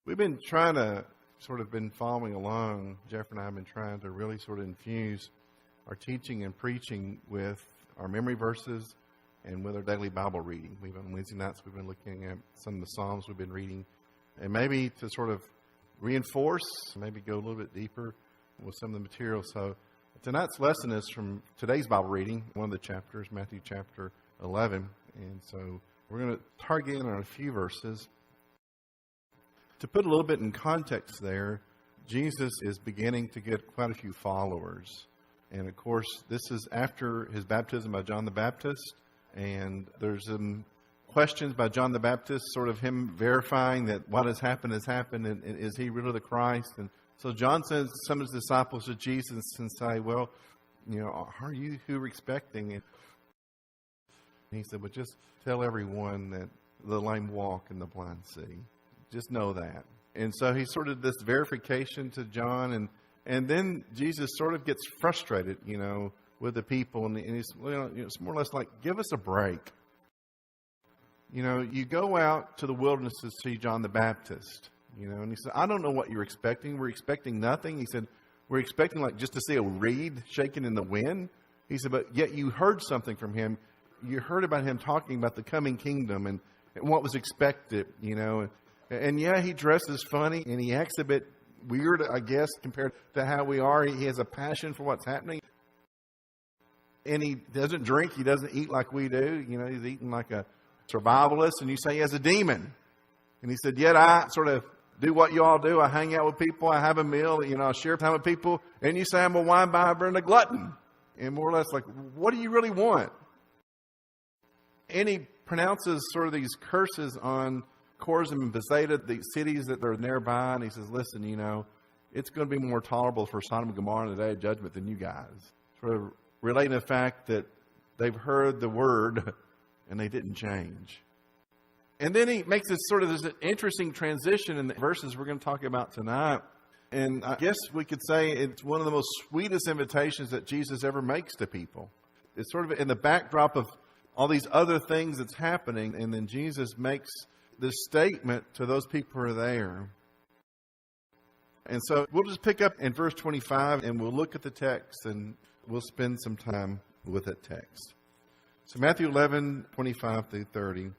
We've been trying to been following along. Jeff and I have been trying to really sort of infuse our teaching and preaching with our memory verses and with our daily Bible reading. On Wednesday nights, we've been looking at some of the Psalms we've been reading, and maybe to sort of reinforce, maybe go a little bit deeper with some of the material. So tonight's lesson is from today's Bible reading, one of the chapters, Matthew chapter 11. And so we're going to target in on a few verses. To put a little bit in context there, Jesus is beginning to get quite a few followers. And of course, this is after his baptism by John the Baptist. And there's some questions by John the Baptist, sort of him verifying that what has happened, and is he really the Christ? And so John sends some of his disciples to Jesus and say, well, are you who we're expecting? And he said, well, just tell everyone that the lame walk and the blind see. Just know that. And so he sort of this verification to John, and then Jesus sort of gets frustrated, with the people, and he's, it's more or less like, give us a break. You go out to the wilderness to see John the Baptist, and he said, I don't know what you're expecting. We're expecting nothing. He said, we're expecting just to see a reed shaking in the wind. He said, but yet you heard something from him. You heard about him talking about the coming kingdom and what was expected, And yeah, he dresses funny and he acts a bit weird, I guess, compared to how we are. He has a passion for what's happening. And he doesn't drink. He doesn't eat like we do. He's eating like a survivalist. And you say he has a demon. And he said, yet I sort of do what you all do. I hang out with people. I have a meal. I share time with people. And you say I'm a wine bibber and a glutton. And more or less like, what do you really want? And he pronounces sort of these curses on Chorazin and Bethsaida, the cities that are nearby. And he says, listen, it's going to be more tolerable for Sodom and Gomorrah in the day of judgment than you guys. Sort of relating the fact that they've heard the word and they didn't change. And then he makes this interesting transition in the verses we're going to talk about tonight. And I guess we could say it's one of the most sweetest invitations that Jesus ever makes to people. It's sort of in the backdrop of all these other things that's happening. And then Jesus makes this statement to those people who are there. And so we'll just pick up in verse 25 and we'll look at the text and we'll spend some time with that text. So Matthew 11, 25 through 30.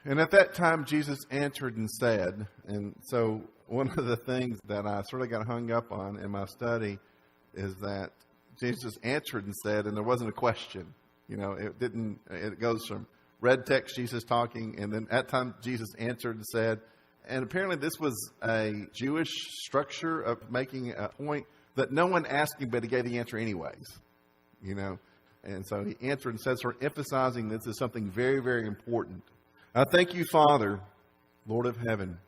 And at that time, Jesus answered and said, and so one of the things that I sort of got hung up on in my study is that Jesus answered and said, and there wasn't a question. It goes from red text, Jesus talking, and then at time Jesus answered and said, and apparently this was a Jewish structure of making a point that no one asked him, but he gave the answer anyways, And so he answered and said, sort of emphasizing this is something very, very important. I thank you, Father, Lord of heaven,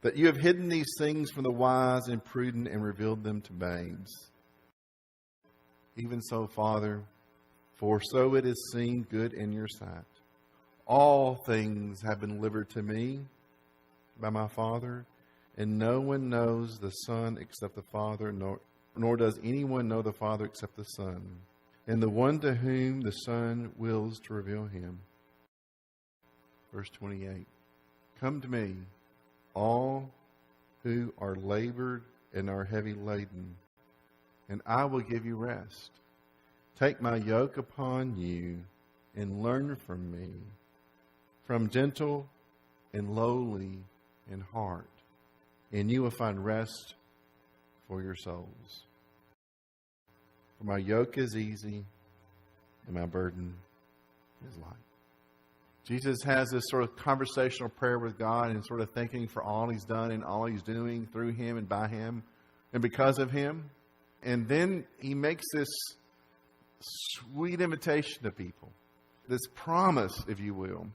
that you have hidden these things from the wise and prudent and revealed them to babes. Even so, Father, for so it is seen good in your sight. All things have been delivered to me by my Father, and no one knows the Son except the Father, nor does anyone know the Father except the Son, and the one to whom the Son wills to reveal him. Verse 28. Come to me, all who are labored and are heavy laden, and I will give you rest. Take my yoke upon you and learn from me, from gentle and lowly in heart, and you will find rest for your souls. For my yoke is easy and my burden is light. Jesus has this sort of conversational prayer with God and sort of thanking for all he's done and all he's doing through him and by him and because of him. And then he makes this sweet invitation to people, this promise, if you will.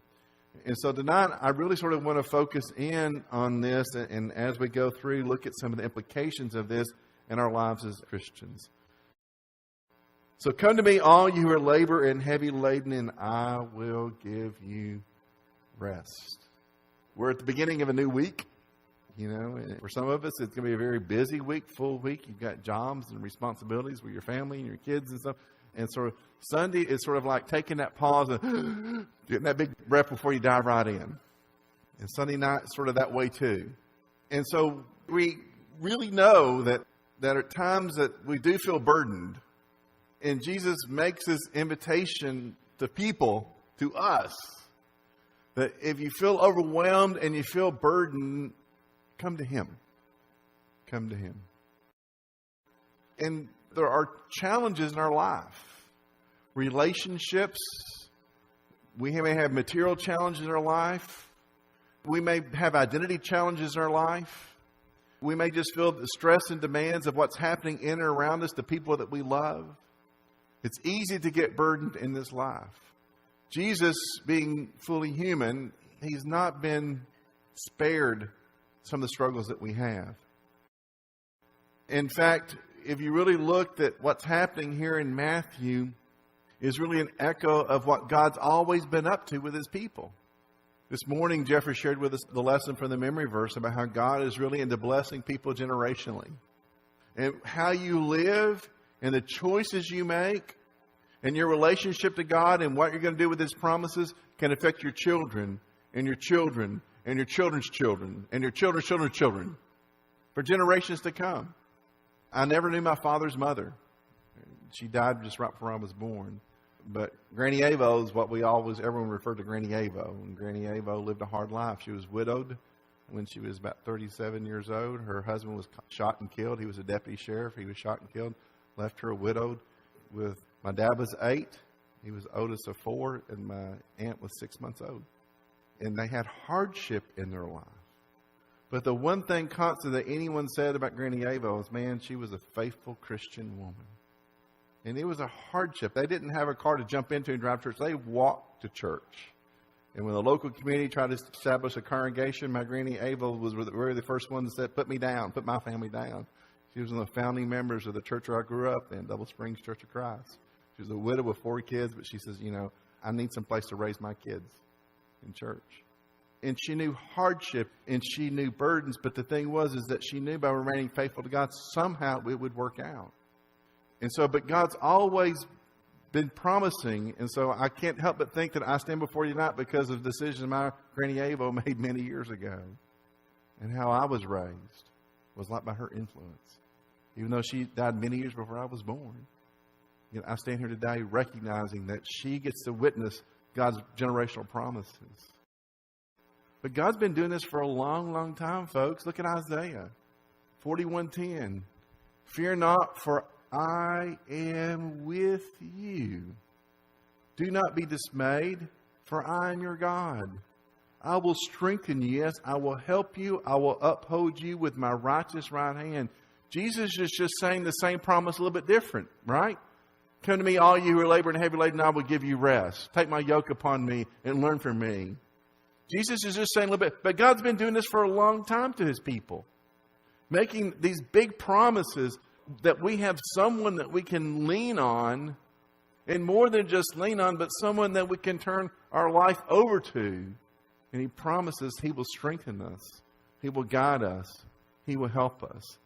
And so tonight, I really sort of want to focus in on this and as we go through, look at some of the implications of this in our lives as Christians. So come to me, all you who are labor and heavy laden, and I will give you rest. We're at the beginning of a new week. For some of us, it's going to be a very busy week, full week. You've got jobs and responsibilities with your family and your kids and stuff. And sort of Sunday is sort of like taking that pause and getting that big breath before you dive right in. And Sunday night is sort of that way too. And so we really know that at times that we do feel burdened. And Jesus makes this invitation to people, to us, that if you feel overwhelmed and you feel burdened, come to Him. Come to Him. And there are challenges in our life. Relationships. We may have material challenges in our life. We may have identity challenges in our life. We may just feel the stress and demands of what's happening in and around us, the people that we love. It's easy to get burdened in this life. Jesus, being fully human, He's not been spared some of the struggles that we have. In fact, if you really looked at what's happening here in Matthew, is really an echo of what God's always been up to with His people. This morning, Jeffrey shared with us the lesson from the memory verse about how God is really into blessing people generationally. And how you live and the choices you make and your relationship to God and what you're going to do with His promises can affect your children and your children and your children's children and your children's children's children for generations to come. I never knew my father's mother. She died just right before I was born. But Granny Avo is what everyone referred to Granny Avo. And Granny Avo lived a hard life. She was widowed when she was about 37 years old. Her husband was shot and killed. He was a deputy sheriff. He was shot and killed. Left her widowed. My dad was 8. He was oldest of 4. And my aunt was 6 months old. And they had hardship in their life. But the one thing constant that anyone said about Granny Avo is, man, she was a faithful Christian woman. And it was a hardship. They didn't have a car to jump into and drive to church. They walked to church. And when the local community tried to establish a congregation, my Granny Ava was really the first one that said, put me down, put my family down. She was one of the founding members of the church where I grew up in, Double Springs Church of Christ. She was a widow with 4 kids, but she says, I need some place to raise my kids in church. And she knew hardship and she knew burdens. But the thing was that she knew by remaining faithful to God, somehow it would work out. And so, but God's always been promising. And so I can't help but think that I stand before you tonight because of decisions my Granny Avo made many years ago. And how I was raised was like by her influence. Even though she died many years before I was born. I stand here today recognizing that she gets to witness God's generational promises. But God's been doing this for a long, long time, folks. Look at Isaiah 41:10. Fear not, for I am with you. Do not be dismayed, for I am your God. I will strengthen you. Yes, I will help you. I will uphold you with my righteous right hand. Jesus is just saying the same promise a little bit different, right? Come to me, all you who are laboring and heavy laden, I will give you rest. Take my yoke upon me and learn from me. Jesus is just saying a little bit, but God's been doing this for a long time to His people. Making these big promises that we have someone that we can lean on, and more than just lean on, but someone that we can turn our life over to. And He promises He will strengthen us. He will guide us. He will help us.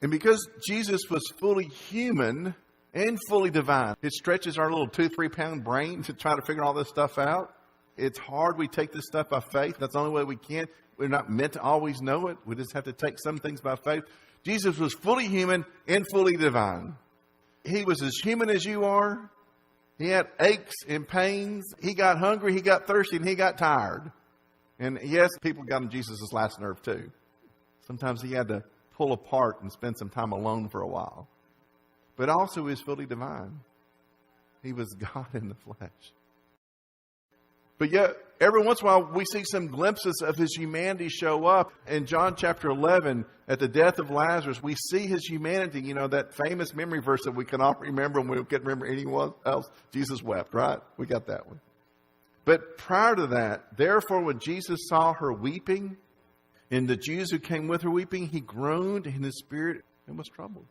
And because Jesus was fully human and fully divine, it stretches our little 2-3 pound brain to try to figure all this stuff out. It's hard. We take this stuff by faith. That's the only way we can. We're not meant to always know it. We just have to take some things by faith. Jesus was fully human and fully divine. He was as human as you are. He had aches and pains. He got hungry. He got thirsty. And He got tired. And yes, people got on Jesus' last nerve too. Sometimes He had to pull apart and spend some time alone for a while. But also He was fully divine. He was God in the flesh. But yet, every once in a while, we see some glimpses of His humanity show up. In John chapter 11, at the death of Lazarus, we see His humanity. That famous memory verse that we can all remember and we can't remember anyone else. Jesus wept, right? We got that one. But prior to that, therefore, when Jesus saw her weeping, and the Jews who came with her weeping, He groaned in His spirit and was troubled.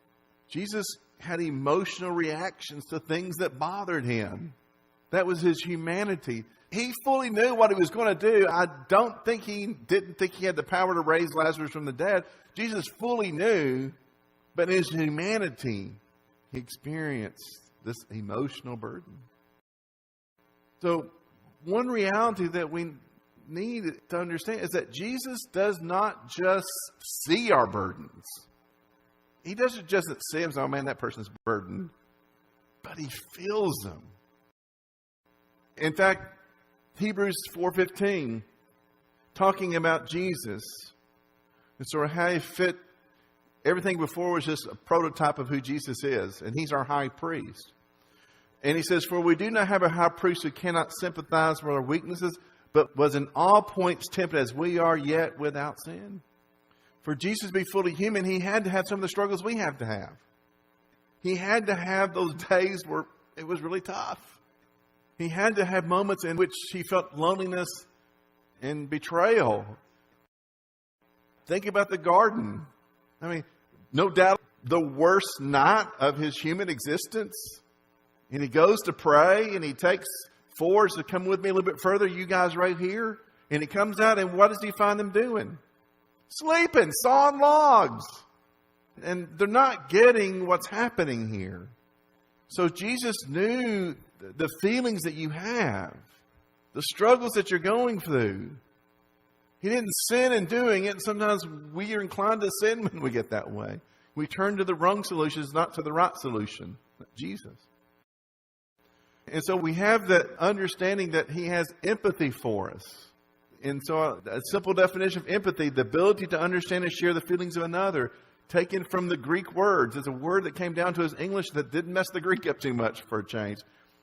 Jesus had emotional reactions to things that bothered Him. That was His humanity. He fully knew what He was going to do. I don't think He didn't think He had the power to raise Lazarus from the dead. Jesus fully knew, but in His humanity, He experienced this emotional burden. So one reality that we need to understand is that Jesus does not just see our burdens. He doesn't just see them, oh man, that person's burdened. But he feels them. In fact, Hebrews 4:15, talking about Jesus, and sort of how he fit, everything before was just a prototype of who Jesus is. And he's our high priest. And he says, for we do not have a high priest who cannot sympathize with our weaknesses, but was in all points tempted as we are, yet without sin. For Jesus to be fully human, he had to have some of the struggles we have to have. He had to have those days where it was really tough. He had to have moments in which he felt loneliness and betrayal. Think about the garden. I mean, no doubt the worst night of his human existence. And he goes to pray and he takes four to come with me a little bit further, you guys right here. And he comes out and what does he find them doing? Sleeping, sawing logs. And they're not getting what's happening here. So Jesus knew the feelings that you have, the struggles that you're going through. He didn't sin in doing it. Sometimes we are inclined to sin when we get that way. We turn to the wrong solutions, not to the right solution, Jesus. And so we have that understanding that he has empathy for us. And so a simple definition of empathy, the ability to understand and share the feelings of another, taken from the Greek words. It's a word that came down to us English that didn't mess the Greek up too much for a change.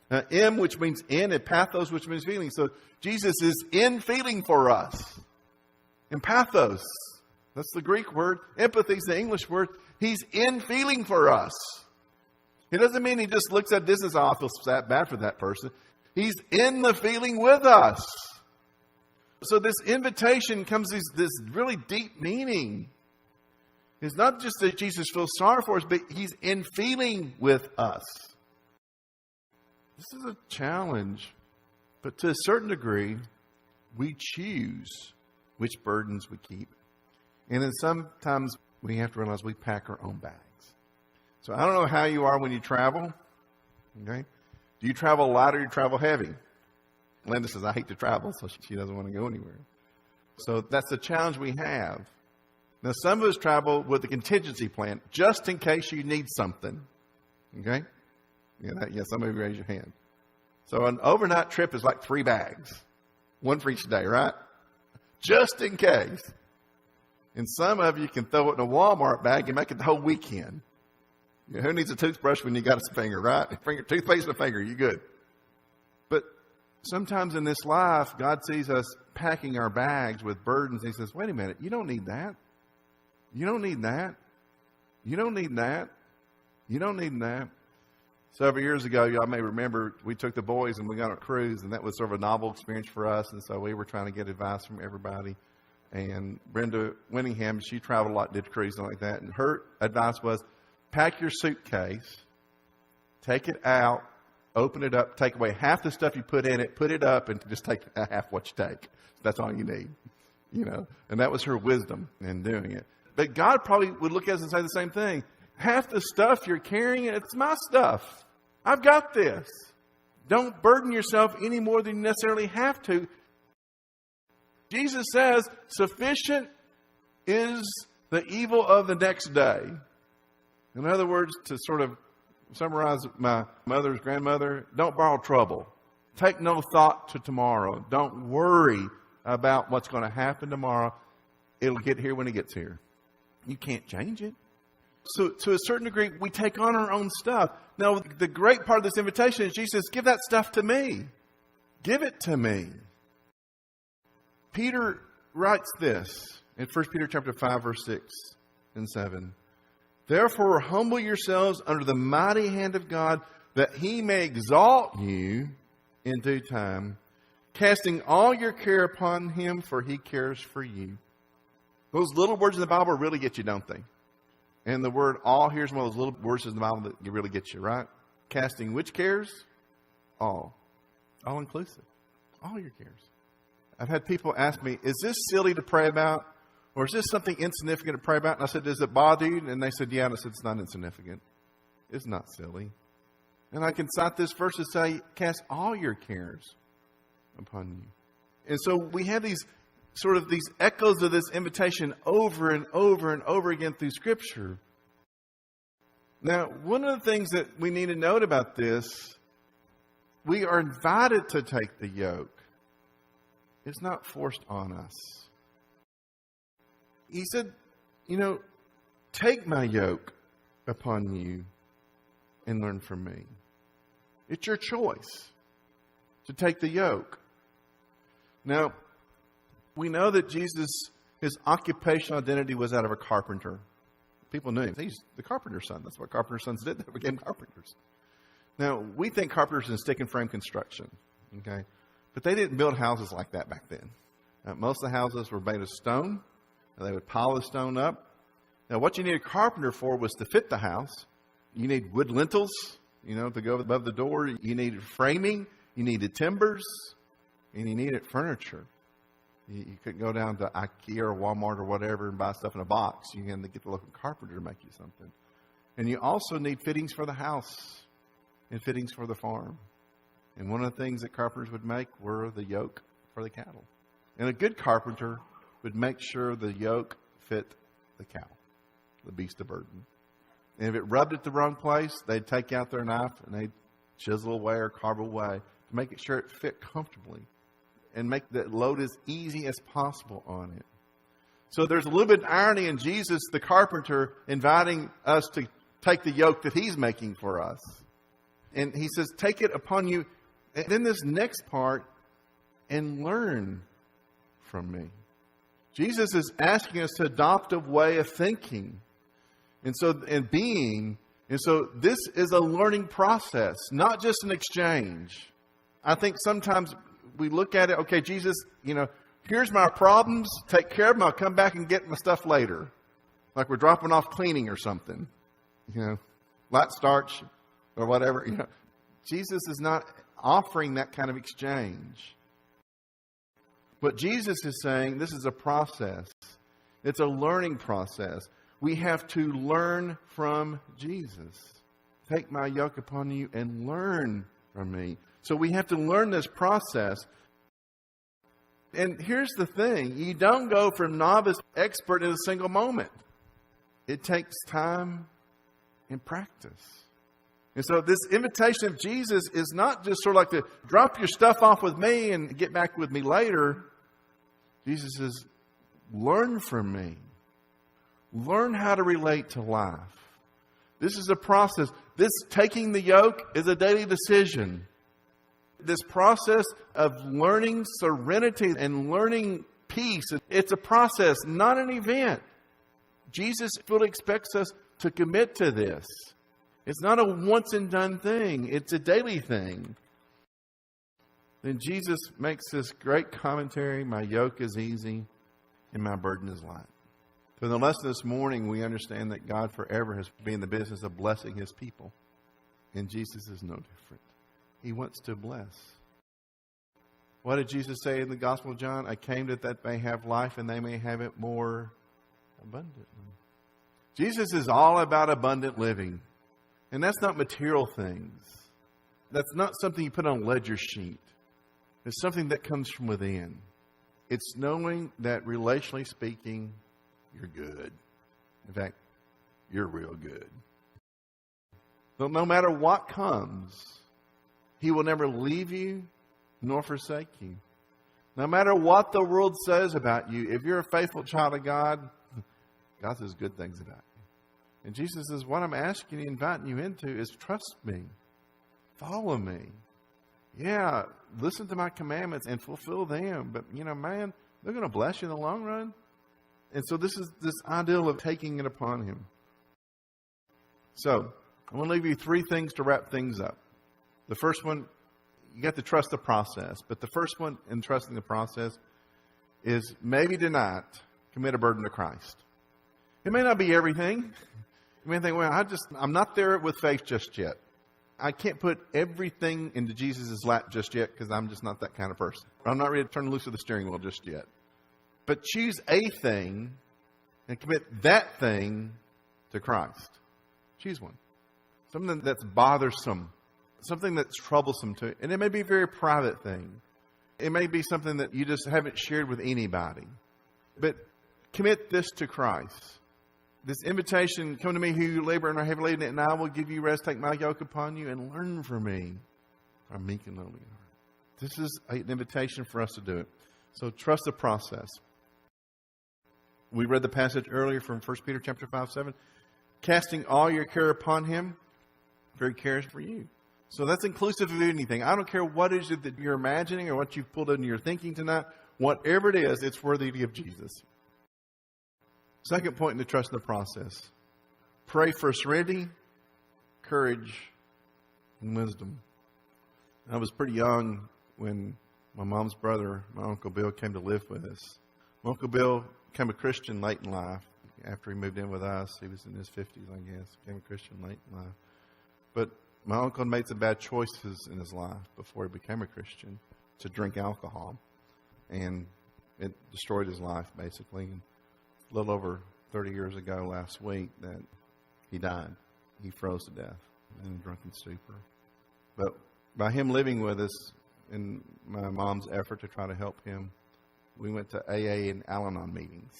M, which means in, and pathos, which means feeling. So Jesus is in feeling for us. And pathos, that's the Greek word. Empathy is the English word. He's in feeling for us. It doesn't mean he just looks at this as, oh, I feel bad for that person. He's in the feeling with us. So this invitation comes this really deep meaning. It's not just that Jesus feels sorry for us, but he's in feeling with us. This is a challenge, but to a certain degree, we choose which burdens we keep. And then sometimes we have to realize we pack our own bags. So I don't know how you are when you travel. Okay? Do you travel light or do you travel heavy? Linda says, I hate to travel, so she doesn't want to go anywhere. So that's the challenge we have. Now, some of us travel with a contingency plan, just in case you need something. Okay? Yeah, some of you raise your hand. So an overnight trip is like 3 bags. One for each day, right? Just in case. And some of you can throw it in a Walmart bag and make it the whole weekend. Who needs a toothbrush when you got a finger, right? Toothpaste and a finger, you good. But sometimes in this life, God sees us packing our bags with burdens. And he says, wait a minute, you don't need that. You don't need that. You don't need that. You don't need that. Several years ago, y'all may remember, we took the boys and we got on a cruise, and that was sort of a novel experience for us. And so we were trying to get advice from everybody. And Brenda Winningham, she traveled a lot, did cruising like that. And her advice was, pack your suitcase, take it out, open it up, take away half the stuff you put in it, put it up, and just take half what you take. That's all you need, And that was her wisdom in doing it. But God probably would look at us and say the same thing. Half the stuff you're carrying, it's my stuff. I've got this. Don't burden yourself any more than you necessarily have to. Jesus says, sufficient is the evil of the next day. In other words, to sort of summarize my mother's grandmother, don't borrow trouble. Take no thought to tomorrow. Don't worry about what's going to happen tomorrow. It'll get here when it gets here. You can't change it. So to a certain degree, we take on our own stuff. Now, the great part of this invitation is Jesus says, give that stuff to me. Give it to me. Peter writes this in 1 Peter chapter 5, verse 6 and 7. Therefore, humble yourselves under the mighty hand of God, that he may exalt you in due time, casting all your care upon him, for he cares for you. Those little words in the Bible really get you, don't they? And the word all here is one of those little words in the Bible that really gets you, right? Casting which cares? All. All inclusive. All your cares. I've had people ask me, is this silly to pray about? Or is this something insignificant to pray about? And I said, does it bother you? And they said, yeah. And I said, it's not insignificant. It's not silly. And I can cite this verse and say, cast all your cares upon you. And so we have these echoes of this invitation over and over and over again through Scripture. Now, one of the things that we need to note about this, we are invited to take the yoke. It's not forced on us. He said, take my yoke upon you and learn from me. It's your choice to take the yoke. Now, we know that Jesus, his occupational identity was that of a carpenter. People knew him. He's the carpenter's son. That's what carpenter's sons did. They became carpenters. Now, we think carpenters in stick and frame construction. Okay? But they didn't build houses like that back then. Most of the houses were made of stone. And they would pile the stone up. Now, what you need a carpenter for was to fit the house. You need wood lintels, to go above the door. You needed framing. You needed timbers. And you needed furniture. You couldn't go down to IKEA or Walmart or whatever and buy stuff in a box. You had to get the local carpenter to make you something. And you also need fittings for the house and fittings for the farm. And one of the things that carpenters would make were the yoke for the cattle. And a good carpenter would make sure the yoke fit the cow, the beast of burden. And if it rubbed it the wrong place, they'd take out their knife and they'd chisel away or carve away to make it sure it fit comfortably and make the load as easy as possible on it. So there's a little bit of irony in Jesus, the carpenter, inviting us to take the yoke that he's making for us. And he says, take it upon you. And then this next part, and learn from me. Jesus is asking us to adopt a way of thinking and being. And so this is a learning process, not just an exchange. I think sometimes we look at it, okay, Jesus, here's my problems, take care of them, I'll come back and get my stuff later. Like we're dropping off cleaning or something. Light starch or whatever. Jesus is not offering that kind of exchange. But Jesus is saying this is a process. It's a learning process. We have to learn from Jesus. Take my yoke upon you and learn from me. So we have to learn this process. And here's the thing. You don't go from novice to expert in a single moment. It takes time and practice. And so this invitation of Jesus is not just sort of like to drop your stuff off with me and get back with me later. Jesus says, learn from me. Learn how to relate to life. This is a process. This taking the yoke is a daily decision. This process of learning serenity and learning peace, it's a process, not an event. Jesus fully expects us to commit to this. It's not a once and done thing. It's a daily thing. Then Jesus makes this great commentary, my yoke is easy and my burden is light. So in the lesson this morning, we understand that God forever has been in the business of blessing his people. And Jesus is no different. He wants to bless. What did Jesus say in the Gospel of John? I came that they may have life and they may have it more abundantly. Jesus is all about abundant living. And that's not material things. That's not something you put on a ledger sheet. It's something that comes from within. It's knowing that relationally speaking, you're good. In fact, you're real good. But no matter what comes, he will never leave you nor forsake you. No matter what the world says about you, if you're a faithful child of God, God says good things about you. And Jesus says, what I'm asking you, inviting you into is trust me. Follow me. Yeah, listen to my commandments and fulfill them. But, man, they're going to bless you in the long run. And so this is this ideal of taking it upon him. So, I want to leave you 3 things to wrap things up. The first one, you got to trust the process. But the first one in trusting the process is maybe tonight commit a burden to Christ. It may not be everything. You may think, well, I'm not there with faith just yet. I can't put everything into Jesus' lap just yet because I'm just not that kind of person. I'm not ready to turn loose of the steering wheel just yet. But choose a thing and commit that thing to Christ. Choose one. Something that's bothersome. Something that's troublesome to you. And it may be a very private thing. It may be something that you just haven't shared with anybody. But commit this to Christ. This invitation, come to me who you labor and are heavy laden, and I will give you rest. Take my yoke upon you and learn from me. I'm meek and lowly in heart. This is an invitation for us to do it. So trust the process. We read the passage earlier from 1 Peter chapter 5:7. Casting all your care upon him, for he cares for you. So that's inclusive of anything. I don't care what it is that you're imagining or what you've pulled into your thinking tonight. Whatever it is, it's worthy of Jesus. Second point in the trust in the process. Pray for serenity, courage, and wisdom. I was pretty young when my mom's brother, my Uncle Bill, came to live with us. My Uncle Bill became a Christian late in life. After he moved in with us, he was in his 50s, I guess. Became a Christian late in life. But my uncle made some bad choices in his life before he became a Christian to drink alcohol. And it destroyed his life, basically. A little over 30 years ago last week that he died. He froze to death in a drunken stupor. But by him living with us in my mom's effort to try to help him, we went to AA and Al-Anon meetings.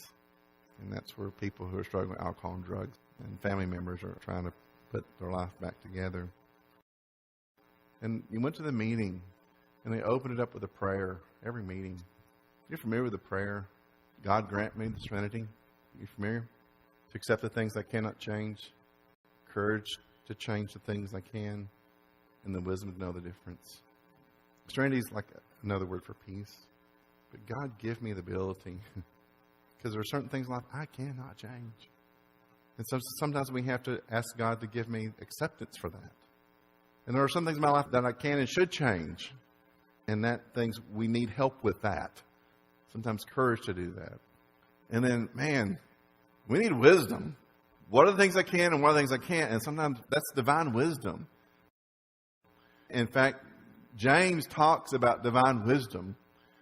And that's where people who are struggling with alcohol and drugs and family members are trying to put their life back together. And you went to the meeting, and they opened it up with a prayer every meeting. You're familiar with the prayer, God grant me the serenity? You familiar? To accept the things I cannot change, courage to change the things I can, and the wisdom to know the difference. Serenity is like another word for peace. But God, give me the ability, because there are certain things in life I cannot change. And so sometimes we have to ask God to give me acceptance for that. And there are some things in my life that I can and should change. And that things we need help with that. Sometimes courage to do that. And then, man, we need wisdom. What are the things I can and what are the things I can't? And sometimes that's divine wisdom. In fact, James talks about divine wisdom.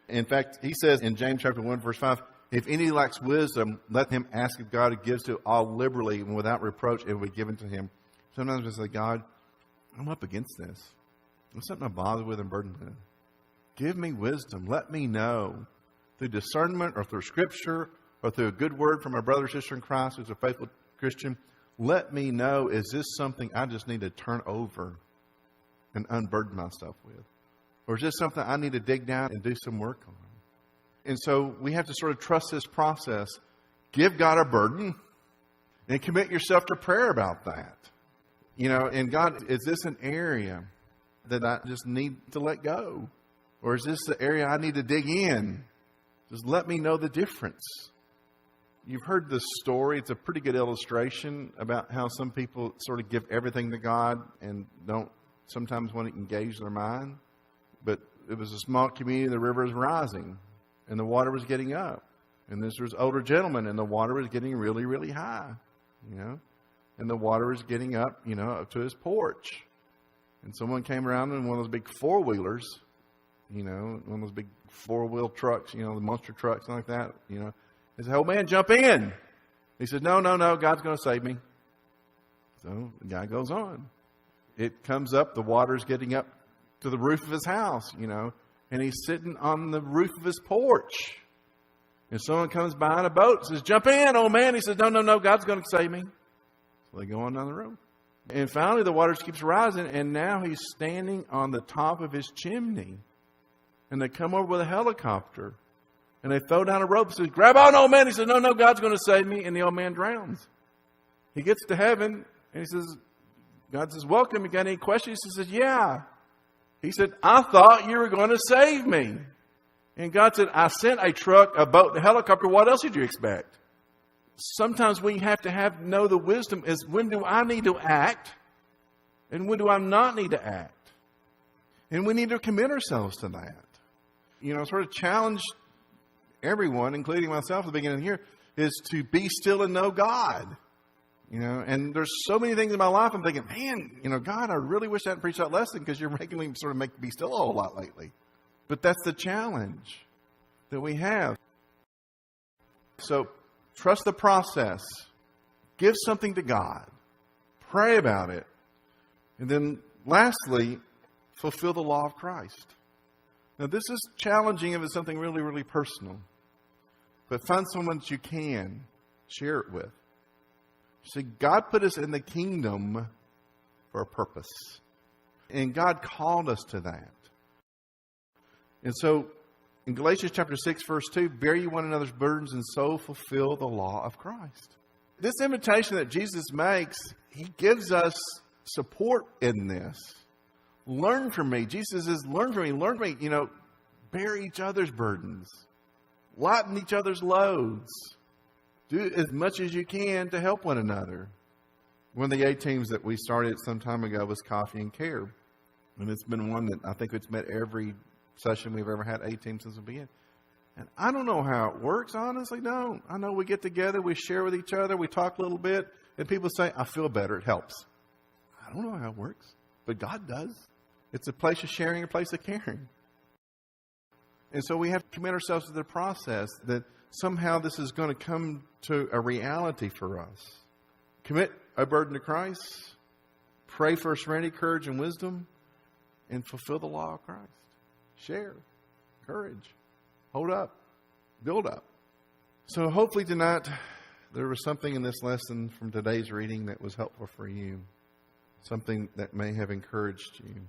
In fact, he says in James chapter 1, verse 5, if any lacks wisdom, let him ask of God, who gives to all liberally and without reproach, it will be given to him. Sometimes we say, God, I'm up against this. There's something I'm bothered with and burdened with. Give me wisdom. Let me know through discernment or through Scripture or through a good word from a brother or sister in Christ who's a faithful Christian. Let me know, is this something I just need to turn over and unburden myself with? Or is this something I need to dig down and do some work on? And so we have to sort of trust this process. Give God a burden and commit yourself to prayer about that. You know, and God, is this an area that I just need to let go? Or is this the area I need to dig in? Just let me know the difference. You've heard this story. It's a pretty good illustration about how some people sort of give everything to God and don't sometimes want to engage their mind. But it was a small community. The river was rising and the water was getting up. And this was older gentleman and the water was getting really, really high, you know. And the water was getting up, you know, up to his porch. And someone came around in one of those big four-wheelers, you know, one of those big four-wheel trucks, you know, the monster trucks like that, you know. He said, oh, man, jump in. He said, no, God's going to save me. So the guy goes on. It comes up, the water's getting up to the roof of his house, you know, and he's sitting on the roof of his porch. And someone comes by in a boat and says, jump in, old man. He says, no, God's going to save me. So they go on down the road. And finally the water keeps rising, and now he's standing on the top of his chimney. And they come over with a helicopter. And they throw down a rope and says, grab on, old man. He says, no, God's going to save me. And the old man drowns. He gets to heaven, and he says, God says, welcome. You got any questions? He says, yeah. He said, I thought you were going to save me. And God said, I sent a truck, a boat, a helicopter. What else did you expect? Sometimes we have to know the wisdom is when do I need to act and when do I not need to act? And we need to commit ourselves to that. You know, sort of challenge everyone, including myself at the beginning of the year, is to be still and know God. You know, and there's so many things in my life I'm thinking, man, you know, God, I really wish I hadn't preached that lesson because you're making me sort of be still a whole lot lately. But that's the challenge that we have. So trust the process. Give something to God. Pray about it. And then lastly, fulfill the law of Christ. Now, this is challenging if it's something really, really personal. But find someone that you can share it with. See, God put us in the kingdom for a purpose. And God called us to that. And so, in Galatians chapter 6, verse 2, bear ye one another's burdens and so fulfill the law of Christ. This invitation that Jesus makes, He gives us support in this. Learn from me. Jesus says, learn from me. Learn from me. Bear each other's burdens. Lighten each other's loads. Do as much as you can to help one another. One of the A teams that we started some time ago was Coffee and Care. And it's been one that I think it's met every session we've ever had A team since we began. And I don't know how it works, honestly, don't. I know we get together, we share with each other, we talk a little bit, and people say, I feel better, it helps. I don't know how it works, but God does. It's a place of sharing, a place of caring. And so we have to commit ourselves to the process that somehow this is going to come to a reality for us. Commit a burden to Christ, pray for serenity, courage, and wisdom, and fulfill the law of Christ. Share, courage, hold up, build up. So hopefully tonight there was something in this lesson from today's reading that was helpful for you, something that may have encouraged you.